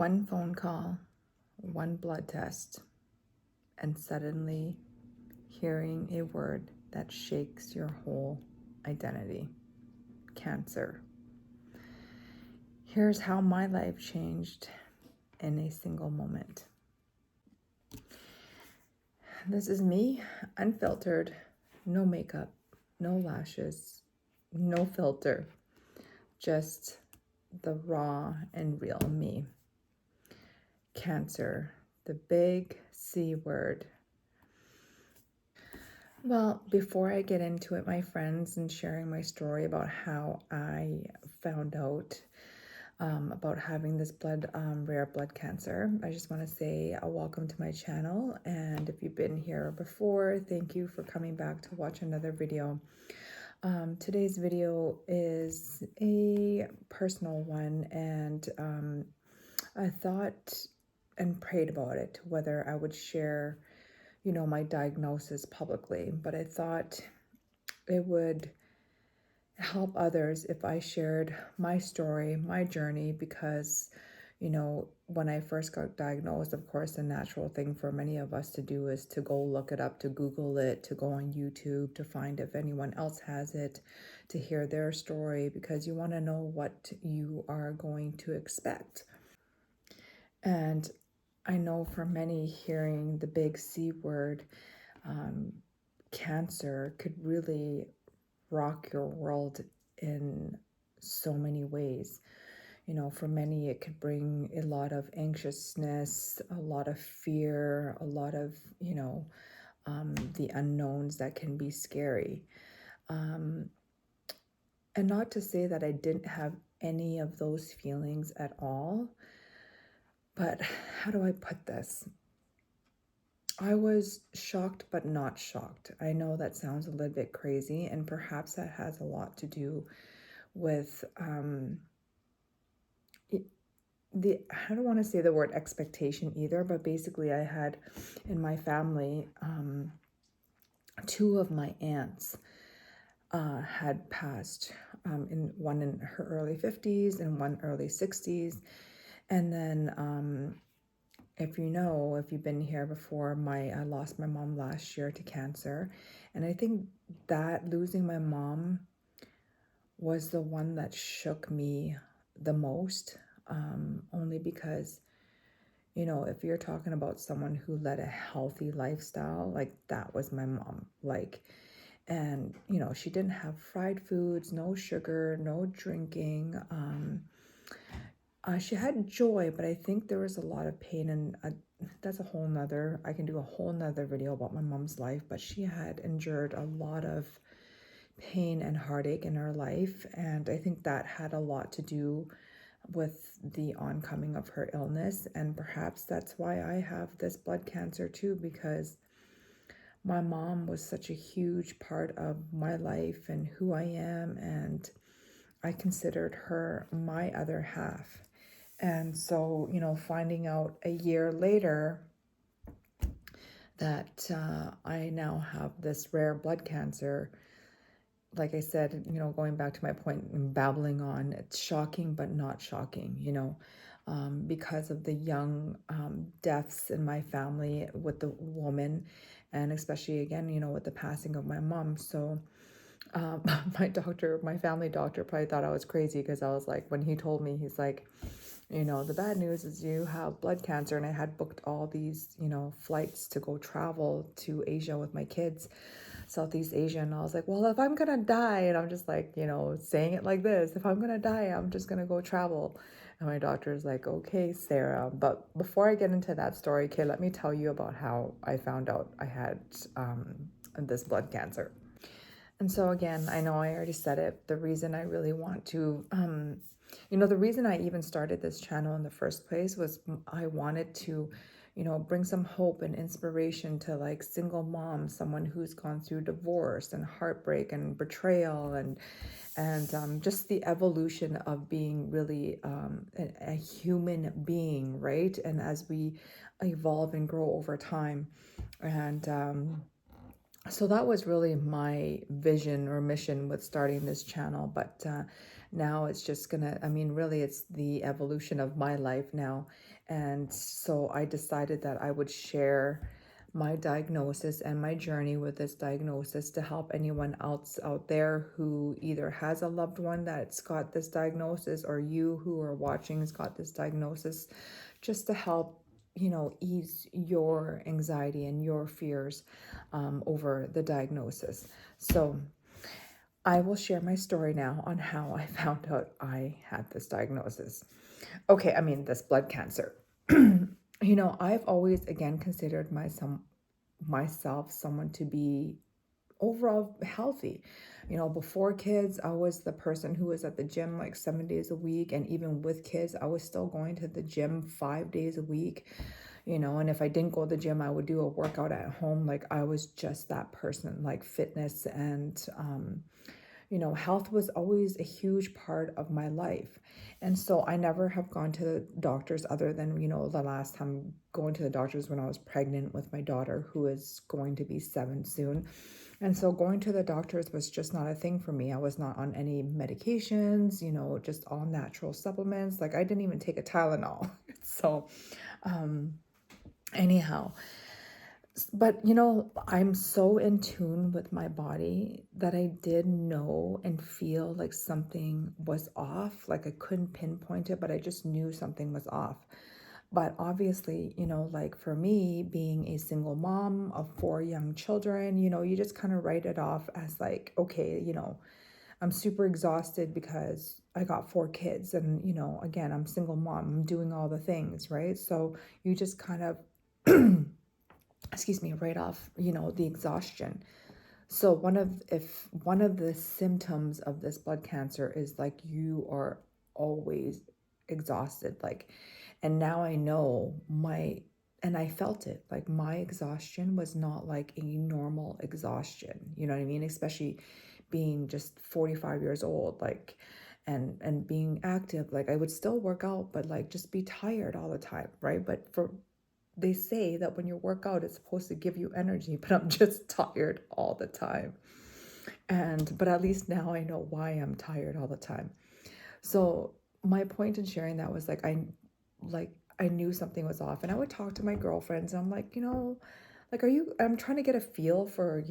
One phone call, one blood test, and suddenly hearing a word that shakes your whole identity: cancer. Here's how my life changed in a single moment. This is me, unfiltered, no makeup, no lashes, no filter, just the raw and real me. Cancer, the big C word. Well, before I get into it, my friends, and sharing my story about how I found out about having this rare blood cancer, I just want to say welcome to my channel. And if you've been here before, thank you for coming back to watch another video. Today's video is a personal one, and I thought and prayed about it, whether I would share my diagnosis publicly, but I thought it would help others if I shared my story, my journey, because, when I first got diagnosed, of course, the natural thing for many of us to do is to go look it up, to Google it, to go on YouTube, to find if anyone else has it, to hear their story, because you want to know what you are going to expect. And I know for many, hearing the big C word, cancer, could really rock your world in so many ways. For many, it could bring a lot of anxiousness, a lot of fear, a lot of, the unknowns that can be scary. And not to say that I didn't have any of those feelings at all, but how do I put this? I was shocked, but not shocked. I know that sounds a little bit crazy, and perhaps that has a lot to do with I don't want to say the word expectation either, but basically I had in my family, two of my aunts had passed, one in her early 50s and one early 60s. And then if you've been here before, I lost my mom last year to cancer. And I think that losing my mom was the one that shook me the most, only because, if you're talking about someone who led a healthy lifestyle, like that was my mom. And she didn't have fried foods, no sugar, no drinking. She had joy, but I think there was a lot of pain, and that's I can do a whole nother video about my mom's life, but she had endured a lot of pain and heartache in her life, and I think that had a lot to do with the oncoming of her illness, and perhaps that's why I have this blood cancer too, because my mom was such a huge part of my life and who I am, and I considered her my other half. And so, finding out a year later that I now have this rare blood cancer, like I said, going back to my point and babbling on, it's shocking, but not shocking, because of the young deaths in my family with the woman, and especially again, with the passing of my mom. So my family doctor probably thought I was crazy, because I was like, when he told me, he's like, the bad news is you have blood cancer. And I had booked all these, flights to go travel to Asia with my kids, Southeast Asia. And I was like, well, if I'm going to die, and I'm just like, saying it like this, if I'm going to die, I'm just going to go travel. And my doctor is like, okay, Sarah. But before I get into that story, okay, let me tell you about how I found out I had this blood cancer. And so again, I know I already said it, the reason I really want to, the reason I even started this channel in the first place was I wanted to, bring some hope and inspiration to like single moms, someone who's gone through divorce and heartbreak and betrayal, and just the evolution of being really a human being, right? And as we evolve and grow over time. And So that was really my vision or mission with starting this channel. But now it's just gonna, I mean, really, it's the evolution of my life now. And so I decided that I would share my diagnosis and my journey with this diagnosis to help anyone else out there who either has a loved one that's got this diagnosis, or you who are watching has got this diagnosis, just to help, ease your anxiety and your fears over the diagnosis. So I will share my story now on how I found out I had this diagnosis. Okay, I mean, this blood cancer. I've always, again, considered myself someone to be overall healthy. Before kids, I was the person who was at the gym like 7 days a week. And even with kids, I was still going to the gym 5 days a week. And if I didn't go to the gym, I would do a workout at home. Like, I was just that person, like fitness and, health was always a huge part of my life. And so I never have gone to the doctors other than, the last time going to the doctors when I was pregnant with my daughter, who is going to be 7 soon. And so going to the doctors was just not a thing for me. I was not on any medications, just all natural supplements. Like, I didn't even take a Tylenol. So, anyhow, but I'm so in tune with my body that I did know and feel like something was off. Like, I couldn't pinpoint it, but I just knew something was off. But obviously, like for me, being a single mom of 4 young children, you just kind of write it off as like, okay, I'm super exhausted because I got 4 kids. And, again, I'm single mom, I'm doing all the things, right? So you just kind of, excuse me, write off, the exhaustion. So if one of the symptoms of this blood cancer is like you are always exhausted, like, and now I know and I felt it, like my exhaustion was not like a normal exhaustion, you know what I mean? Especially being just 45 years old, like, and being active, like I would still work out, but like just be tired all the time, right? They say that when you work out, it's supposed to give you energy, but I'm just tired all the time. But at least now I know why I'm tired all the time. So my point in sharing that was I knew something was off, and I would talk to my girlfriends. And I'm like, I'm trying to get a feel for,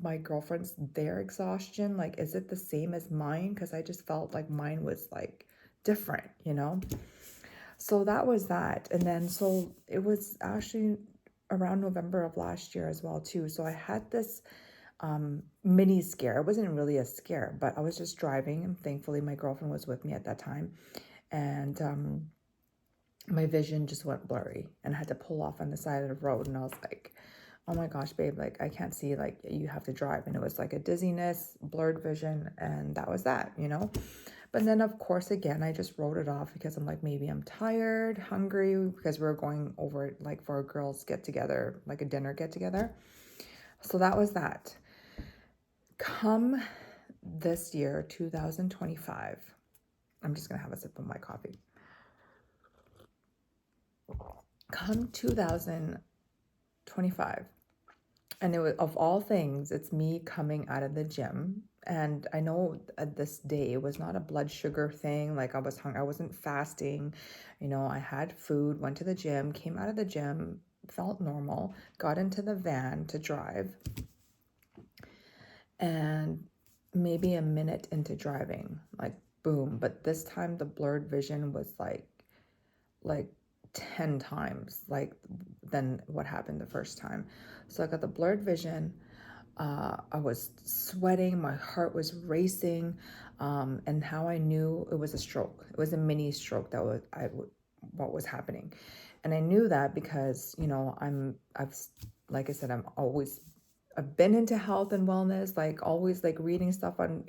my girlfriend's, their exhaustion. Like, is it the same as mine? Because I just felt like mine was like different. So that was that. And then, so it was actually around November of last year as well, too. So I had this mini scare. It wasn't really a scare, but I was just driving, and thankfully my girlfriend was with me at that time. And my vision just went blurry, and I had to pull off on the side of the road. And I was like, oh my gosh, babe, like I can't see, like you have to drive. And it was like a dizziness, blurred vision, and that was that. But then, of course, again, I just wrote it off because I'm like, maybe I'm tired, hungry, because we were going over like for a girls' get together, like a dinner get together. So that was that. Come this year, 2025, I'm just going to have a sip of my coffee. Come 2025, and it was, of all things, it's me coming out of the gym. And I know this day it was not a blood sugar thing. Like, I was hungry, I wasn't fasting. I had food, went to the gym, came out of the gym, felt normal, got into the van to drive. And maybe a minute into driving, like, boom. But this time the blurred vision was like 10 times like than what happened the first time. So I got the blurred vision. I was sweating, my heart was racing, and how I knew it was a stroke. It was a mini stroke that was what was happening. And I knew that because I've like I said, I've been into health and wellness, like always like reading stuff on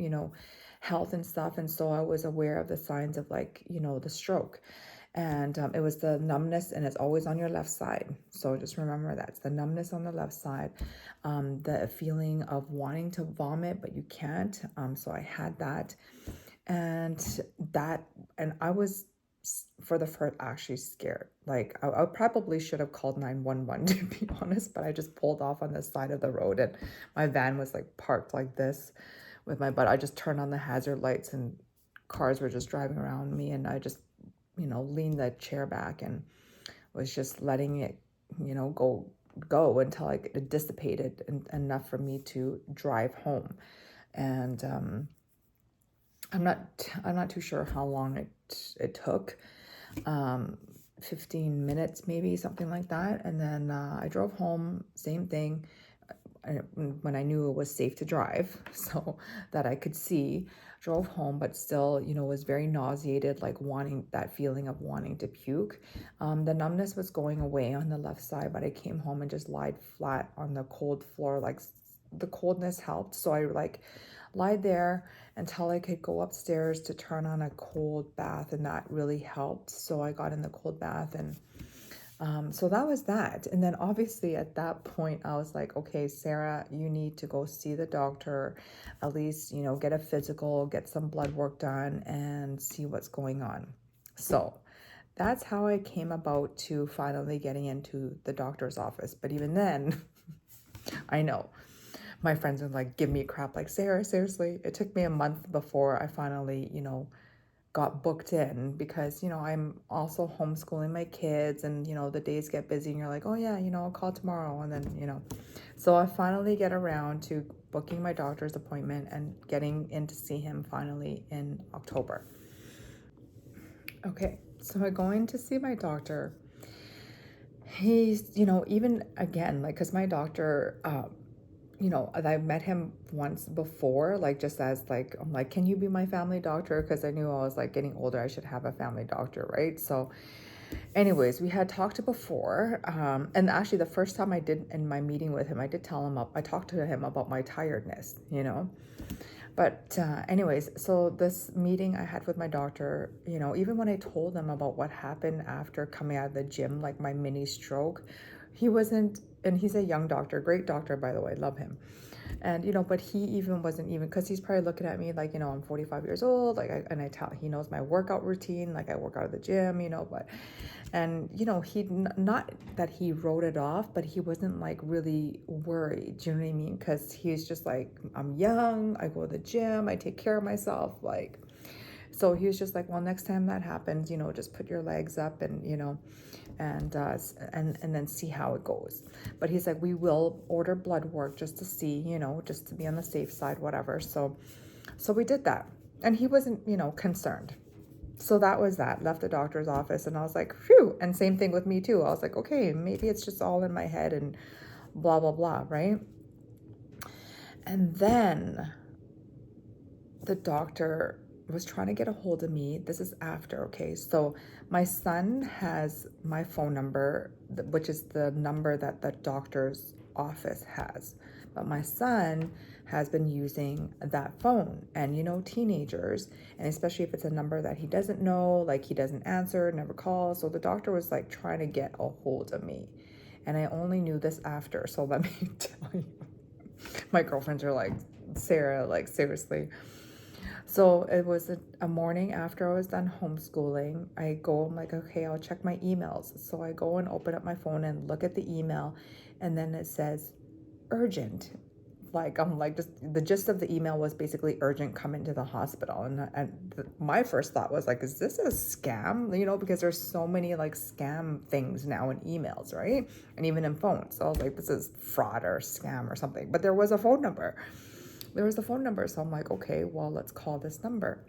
health and stuff. And so I was aware of the signs of like the stroke. And it was the numbness, and it's always on your left side. So just remember that. It's the numbness on the left side, the feeling of wanting to vomit, but you can't. So I had that. And I was for the first, actually scared. Like I probably should have called 911 to be honest, but I just pulled off on the side of the road and my van was like parked like this with my butt. I just turned on the hazard lights and cars were just driving around me, and I just, leaned the chair back and was just letting it, go until it dissipated enough for me to drive home. And I'm not too sure how long it took. 15 minutes maybe, something like that. And then I drove home, same thing. When I knew it was safe to drive, so that I could see, drove home, but still, was very nauseated, like wanting that feeling of wanting to puke. The numbness was going away on the left side, but I came home and just lied flat on the cold floor. Like the coldness helped, so I lied there until I could go upstairs to turn on a cold bath, and that really helped. So I got in the cold bath, and so that was that. And then obviously at that point, I was like, okay, Sarah, you need to go see the doctor, at least, get a physical, get some blood work done and see what's going on. So that's how I came about to finally getting into the doctor's office. But even then, I know my friends would like give me crap like, Sarah, seriously, it took me a month before I finally, got booked in, because I'm also homeschooling my kids, and the days get busy and you're like, oh yeah, I'll call tomorrow, and then so I finally get around to booking my doctor's appointment and getting in to see him finally in October. Okay, so I go in to see my doctor. He's even again, like, because my doctor, I met him once before, like just as like, I'm like, can you be my family doctor? Because I knew I was like getting older, I should have a family doctor, right? So anyways, we had talked before, and actually the first time I did in my meeting with him, I did tell him I talked to him about my tiredness, but anyways, so this meeting I had with my doctor, even when I told him about what happened after coming out of the gym, like my mini stroke, he wasn't, and he's a young doctor, great doctor, by the way, love him. And, but he even wasn't even, because he's probably looking at me like, I'm 45 years old, like, I tell, he knows my workout routine, like I work out at the gym, but, and, he, not that he wrote it off, but he wasn't like really worried, do you know what I mean? Because he's just like, I'm young, I go to the gym, I take care of myself, like, so he was just like, well, next time that happens, just put your legs up and, and then see how it goes. But he's like, we will order blood work just to see, just to be on the safe side, whatever. So we did that, and he wasn't, concerned. So that was that. Left the doctor's office, and I was like, phew. And same thing with me too. I was like, okay, maybe it's just all in my head and blah blah blah, right? And then the doctor was trying to get a hold of me. This is after, okay? So my son has my phone number, which is the number that the doctor's office has. But my son has been using that phone, and teenagers, and especially if it's a number that he doesn't know, like he doesn't answer, never calls. So the doctor was like trying to get a hold of me, and I only knew this after. So let me tell you, my girlfriends are like, Sarah, like seriously. So it was a morning after I was done homeschooling. I'm like, okay, I'll check my emails. So I go and open up my phone and look at the email, and then it says urgent. Like, I'm like, just the gist of the email was basically urgent, come into the hospital. And my first thought was like, is this a scam? Because there's so many like scam things now in emails, right? And even in phones. So I was like, this is fraud or scam or something. But there was a phone number. So I'm like, okay, well, let's call this number.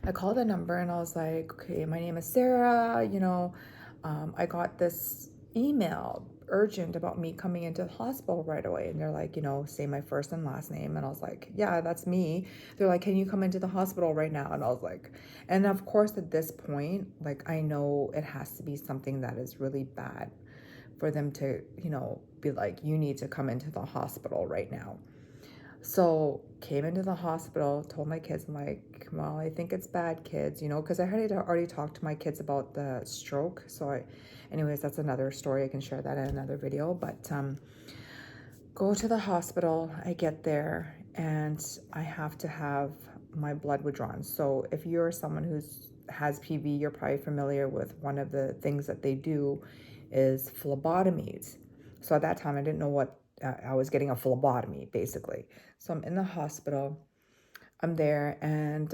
I called the number and I was like, okay, my name is Sarah, I got this email urgent about me coming into the hospital right away. And they're like, say my first and last name. And I was like, yeah, that's me. They're like, can you come into the hospital right now? And I was like, and of course at this point, like, I know it has to be something that is really bad for them to, be like, you need to come into the hospital right now. So came into the hospital, told my kids, I'm like, well, I think it's bad, kids, because I had already talked to my kids about the stroke. So anyways, that's another story. I can share that in another video, but go to the hospital. I get there and I have to have my blood withdrawn. So if you're someone who's has PV, you're probably familiar with one of the things that they do is phlebotomies. So at that time, I didn't know what, I was getting a phlebotomy, basically. So I'm in the hospital, I'm there, and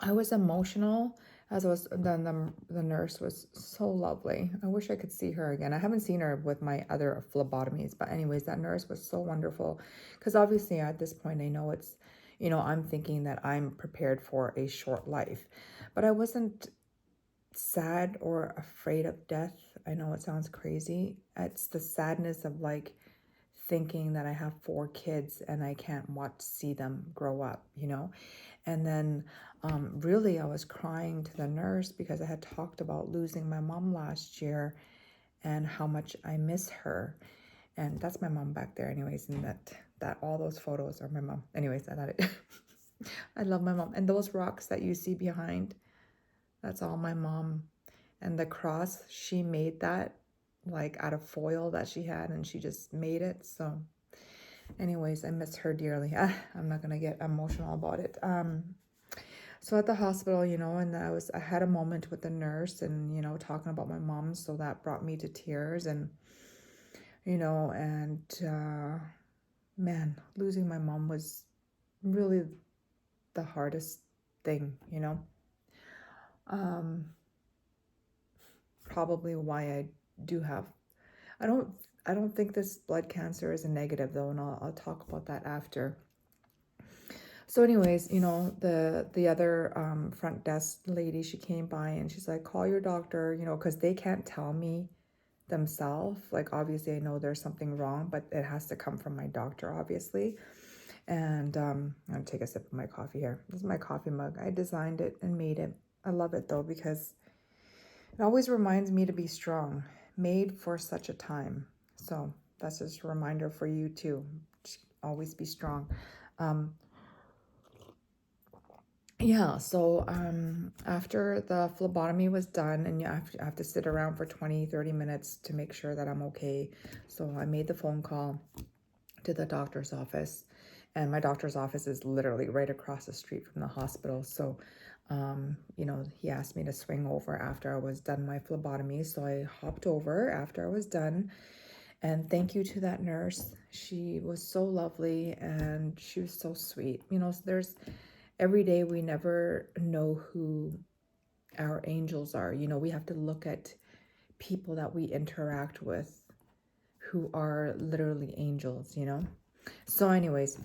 I was emotional as I was. Then the nurse was so lovely. I wish I could see her again. I haven't seen her with my other phlebotomies, but anyways, that nurse was so wonderful. Because obviously at this point, I know it's, I'm thinking that I'm prepared for a short life, but I wasn't sad or afraid of death. I know it sounds crazy. It's the sadness of like thinking that I have 4 kids and I can't see them grow up, And then really I was crying to the nurse because I had talked about losing my mom last year and how much I miss her. And that's my mom back there anyways, and that all those photos are my mom. Anyways, I thought it I love my mom. And those rocks that you see behind, that's all my mom. And the cross, she made that like out of foil that she had, and she just made it. So anyways, I miss her dearly. I'm not gonna get emotional about it. So at the hospital, and I had a moment with the nurse and, talking about my mom. So that brought me to tears and, man, losing my mom was really the hardest thing, probably why I do have, I don't think this blood cancer is a negative though. And I'll talk about that after. So anyways, the other front desk lady, she came by and she's like, call your doctor, because they can't tell me themselves. Like, obviously, I know there's something wrong, but it has to come from my doctor, obviously. And I'm going to take a sip of my coffee here. This is my coffee mug. I designed it and made it. I love it, though, because it always reminds me to be strong, made for such a time. So that's just a reminder for you, too. Just always be strong. Yeah, so after the phlebotomy was done, and you have to sit around for 20-30 minutes to make sure that I'm okay. So I made the phone call to the doctor's office, and my doctor's office is literally right across the street from the hospital. So, he asked me to swing over after I was done my phlebotomy. So I hopped over after I was done, and thank you to that nurse. She was so lovely, and she was so sweet. Every day we never know who our angels are. We have to look at people that we interact with who are literally angels, So anyways,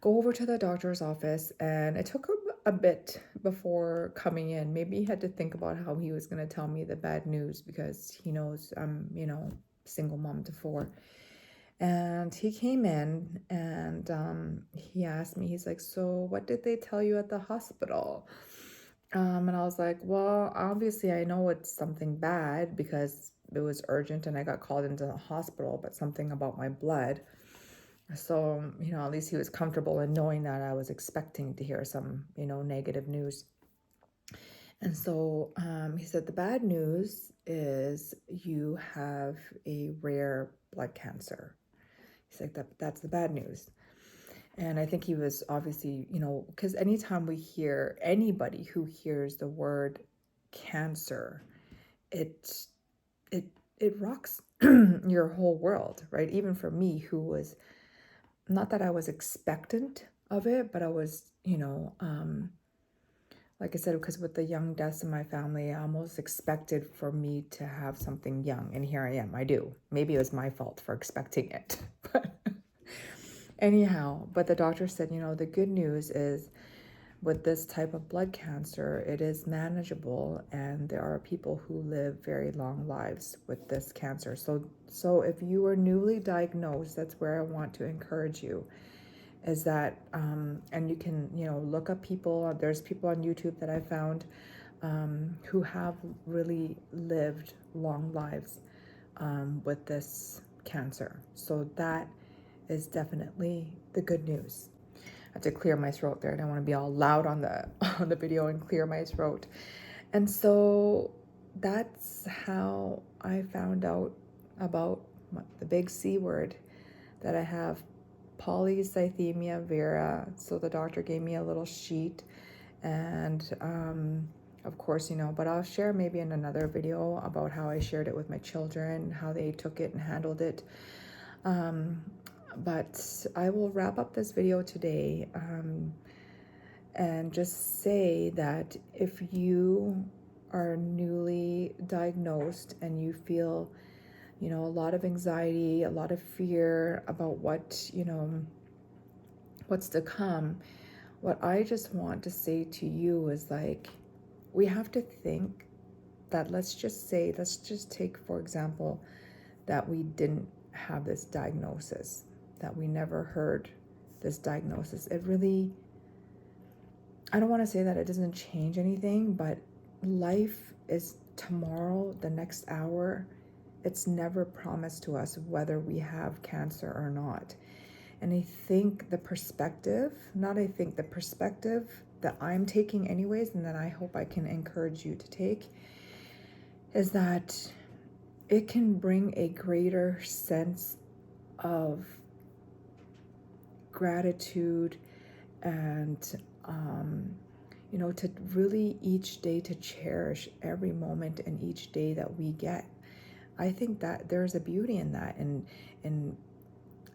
go over to the doctor's office, and it took a bit before coming in. Maybe he had to think about how he was going to tell me the bad news because he knows I'm, single mom to 4. And he came in and he asked me, he's like, so what did they tell you at the hospital? And I was like, well, obviously I know it's something bad because it was urgent and I got called into the hospital, but something about my blood. So, at least he was comfortable in knowing that I was expecting to hear some, negative news. And so he said, the bad news is you have a rare blood cancer. He's like, that's the bad news. And I think he was obviously, because anytime we hear anybody who hears the word cancer, it rocks your whole world, right? Even for me, who was, not that I was expectant of it, but I was, like I said, because with the young deaths in my family, I almost expected for me to have something young. And here I am. I do. Maybe it was my fault for expecting it. But anyhow, but the doctor said, the good news is with this type of blood cancer, it is manageable, and there are people who live very long lives with this cancer. So if you are newly diagnosed, that's where I want to encourage you, is that, and you can, look up people. There's people on YouTube that I found who have really lived long lives with this cancer. So that is definitely the good news. I have to clear my throat there. I don't want to be all loud on the on the video and clear my throat. And so that's how I found out about the big C word, that I have Polycythemia Vera. So the doctor gave me a little sheet, And of course, but I'll share maybe in another video about how I shared it with my children, how they took it and handled it. But I will wrap up this video today, and just say that if you are newly diagnosed and you feel, a lot of anxiety, a lot of fear about what's to come, what I just want to say to you is, like, we have to think that, let's just take, for example, that we didn't have this diagnosis, that we never heard this diagnosis. It really, I don't want to say that it doesn't change anything, but life is tomorrow, the next hour. It's never promised to us whether we have cancer or not. And I think the perspective that I'm taking anyways, and that I hope I can encourage you to take, is that it can bring a greater sense of gratitude and, to really each day to cherish every moment and each day that we get. I think that there's a beauty in that, and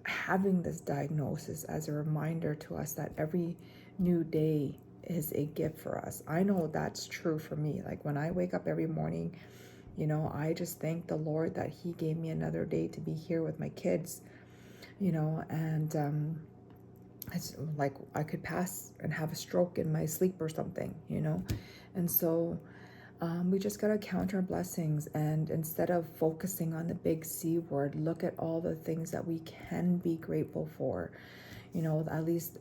having this diagnosis as a reminder to us that every new day is a gift for us. I know that's true for me. Like, when I wake up every morning, I just thank the Lord that He gave me another day to be here with my kids, and it's like I could pass and have a stroke in my sleep or something, and so we just got to count our blessings, and instead of focusing on the big C word, look at all the things that we can be grateful for. At least,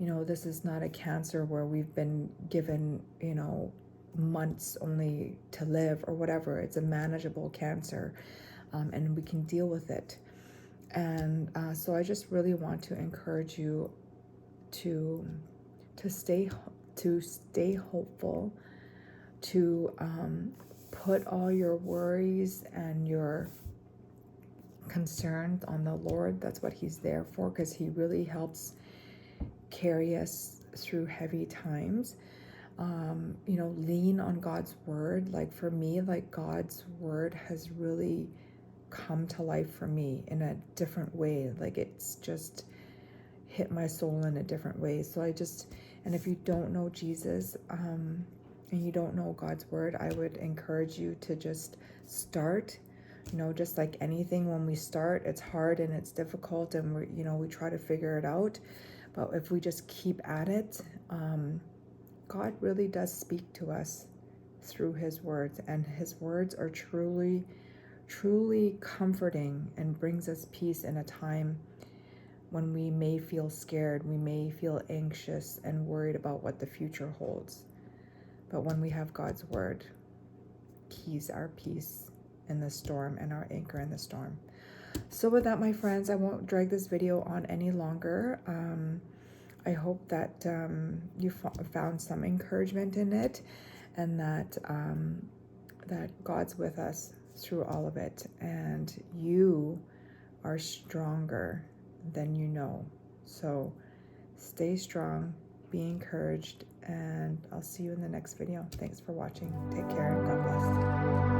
this is not a cancer where we've been given, months only to live or whatever. It's a manageable cancer, and we can deal with it. And so I just really want to encourage you to stay hopeful, to put all your worries and your concerns on the Lord. That's what He's there for, because He really helps carry us through heavy times. Lean on God's word. Like, for me, like, God's word has really come to life for me in a different way. Like, it's just hit my soul in a different way. So and if you don't know Jesus, and you don't know God's word, I would encourage you to just start. Just like anything, when we start, it's hard and it's difficult, and we try to figure it out. But if we just keep at it, God really does speak to us through His words, and His words are truly, truly comforting and brings us peace in a time when we may feel scared, we may feel anxious and worried about what the future holds. But when we have God's word, He's our peace in the storm and our anchor in the storm. So with that, my friends, I won't drag this video on any longer. I hope that you found some encouragement in it, and that God's with us through all of it, and you are stronger than you know. So stay strong, be encouraged, and I'll see you in the next video. Thanks for watching. Take care, and God bless.